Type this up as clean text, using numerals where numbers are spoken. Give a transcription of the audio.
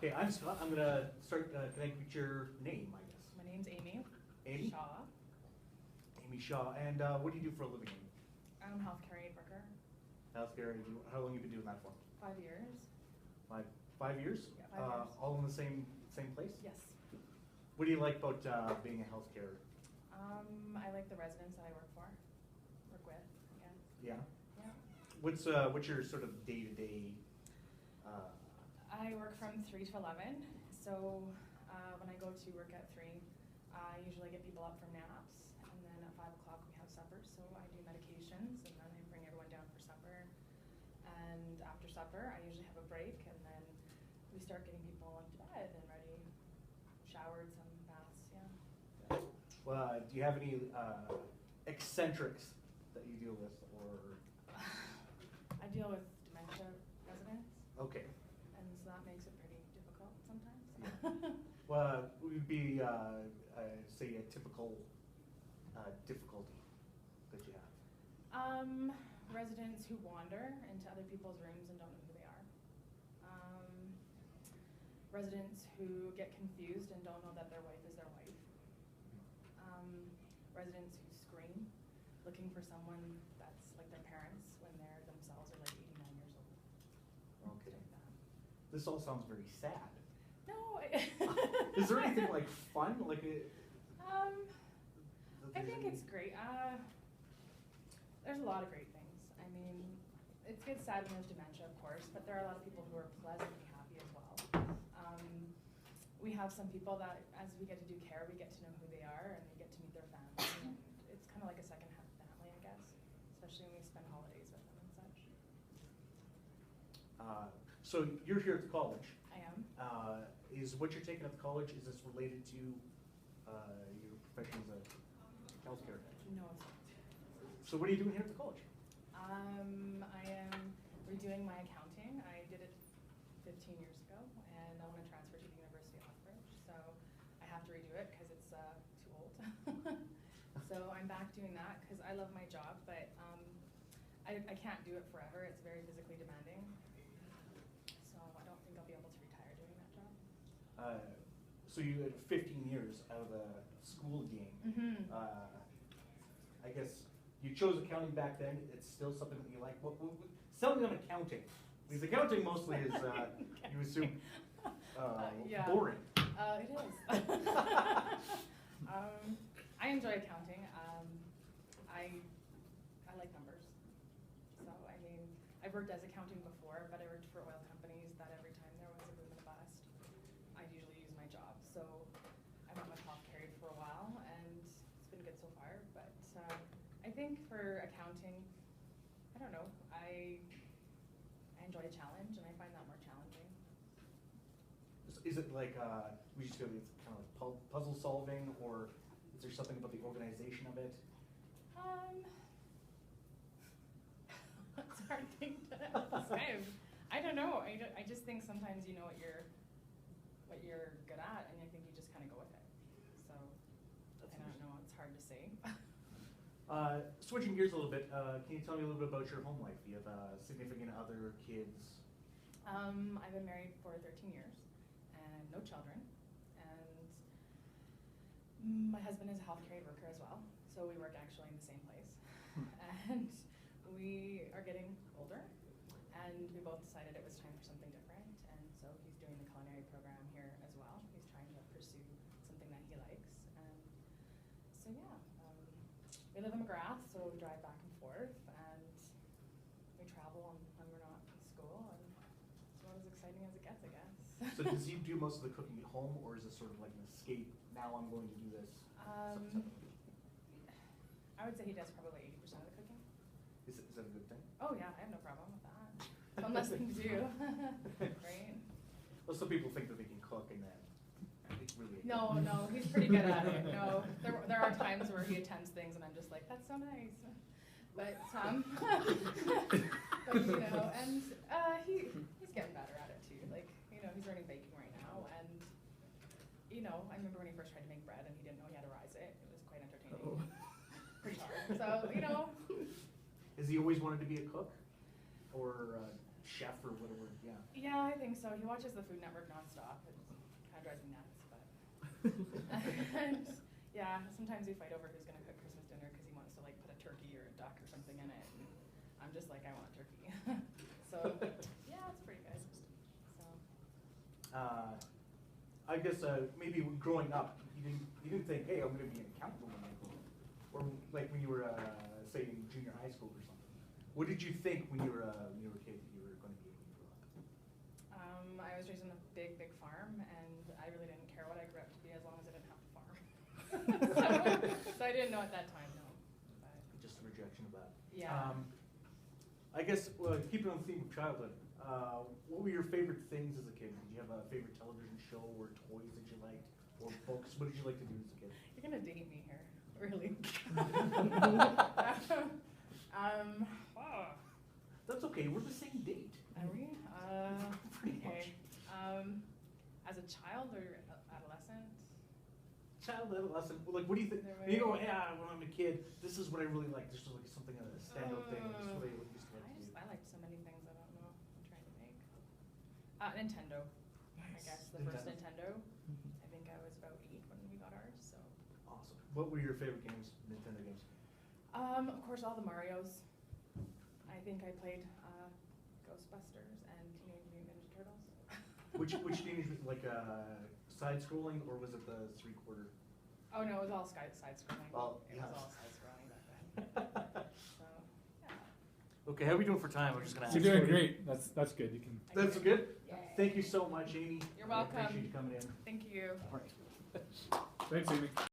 Okay, I'm Scott. I'm gonna start. Can I get your name, I guess? My name's Amy. Amy? Shaw. Amy Shaw. And what do you do for a living? Amy? I'm a healthcare aid worker. Healthcare. How long have you been doing that for? 5 years. Five years? Yeah, 5 years. All in the same place? Yes. What do you like about being a healthcare? I like the residents that I work with, I guess. Yeah. Yeah. What's your sort of day-to-day? I work from 3 to 11. So when I go to work at 3, I usually get people up from naps. And then at 5 o'clock we have supper. So I do medications and then I bring everyone down for supper. And after supper I usually have a break and then we start getting people into bed and ready, showered, some baths, yeah. Well, do you have any eccentrics that you deal with, or? I deal with dementia residents. Okay. And so that makes it pretty difficult sometimes. Yeah. Well, what would be, say, a typical difficulty that you have? Residents who wander into other people's rooms and don't know who they are. Residents who get confused and don't know that their wife is their wife. Residents who scream, looking for someone that's like their parents when they're themselves are like 89 years old. Okay. Like that. This all sounds very sad. No. Is there anything like fun, like it? I think it's great. There's a lot of great things. I mean, it gets sad when there's dementia, of course, but there are a lot of people who are pleasantly happy as well. We have some people that, as we get to do care, we get to know who they are and we get to meet their family. And it's kind of like a second family, I guess, especially when we spend holidays with them and such. So you're here at the college. I am. Is what you're taking at the college, is this related to your profession as a healthcare? No, it's not. So what are you doing here at the college? I am redoing my accounting. I did it 15 years ago, and I want to transfer to the University of Lethbridge. So I have to redo it because it's too old. So I'm back doing that because I love my job, but I can't do it forever. It's very physically demanding. So I don't think I'll be able to retire doing that job. So you had 15 years out of the school game. Mm-hmm. I guess you chose accounting back then. It's still something that you like. Something on accounting. Because accounting mostly is, you assume, yeah. boring. It is. I enjoy accounting. I like numbers. So, I mean, I've worked as accounting before, but I worked for oil companies that every time there was a boom and a bust, I'd usually use my job. So I went with healthcare for a while, and it's been good so far. But I think for accounting, I don't know, I enjoy a challenge, and I find that more challenging. Is it like, we just feel it's kind of like puzzle solving, or is there something about the organization of it? It's a hard thing to describe. I don't know. I just think sometimes you know what you're good at, and I think you just kind of go with it. So I don't know. It's hard to say. Switching gears a little bit, can you tell me a little bit about your home life? Do you have a significant other, kids? I've been married for 13 years and no children. And my husband is a healthcare aid worker as well, so we work actually in the same place. And we are getting older, and we both decided it was time for something different. And so he's doing the culinary program here as well. He's trying to pursue something that he likes. And so yeah, we live in McGrath, so we drive back and forth, and we travel when we're not in school, and it's about as exciting as it gets, I guess. So does he do most of the cooking at home, or is it sort of like an escape? Now I'm going to do this. I would say he does probably 80% of the cooking. Is that a good thing? Oh yeah, I have no problem with that. One less thing to do, right? Well, some people think that they can cook and then it's really. No, he's pretty good at it. No, there are times where he attends things and I'm just like, that's so nice. But but you know, and he's getting better at it too. Like, you know, he's learning baking right now, and you know, I remember when he first tried to make bread and he didn't know he had to rise it. It was quite entertaining. Oh. Pretty hard. So, you know. Has he always wanted to be a cook or a chef or whatever? Yeah. Yeah, I think so. He watches the Food Network nonstop. It kind of drives me nuts, but. And, yeah, sometimes we fight over who's gonna cook Christmas dinner because he wants to like put a turkey or a duck or something in it. And I'm just like, I want turkey. So, yeah, it's pretty good. So. I guess maybe growing up, you didn't think, hey, I'm going to be an accountant when I grow up, or like when you were say in junior high school or something. What did you think when you were a kid that you were going to be when you grew up? I was raised on a big, big farm, and I really didn't care what I grew up to be as long as I didn't have to farm. so I didn't know at that time, no. But, Just a rejection of that. yeah. I guess keeping on the theme of childhood, what were your favorite things as a kid? Did you have a favorite television show or toys that you liked, or books? What did you like to do as a kid? You're gonna date me here, really. Oh. That's okay. We're the same date. Are we? Pretty Okay. much. As a child or adolescent? Child, adolescent. Like, what do you think? There You go, were- yeah, when I'm a kid, this is what I really like. This is like something a standout thing. This is what I used to like to do. I liked so many things. I don't know. I'm trying to think. Nintendo. I Nice. guess the first Nintendo. I think I was about 8 when we got ours. So. Awesome. What were your favorite games, Nintendo games? Of course, all the Marios. I think I played Ghostbusters and Teenage Mutant Ninja Turtles. Which teenage, like side-scrolling, or was it the three-quarter? Oh no, it was all side-scrolling. Well, It yeah. was all side-scrolling back then. So, yeah. Okay, how are we doing for time? I'm just gonna ask. You're doing great. That's good. You can. That's good. Yay. Thank you so much, Amy. You're I welcome. appreciate you coming in. Thank you. All right. Thanks, Amy.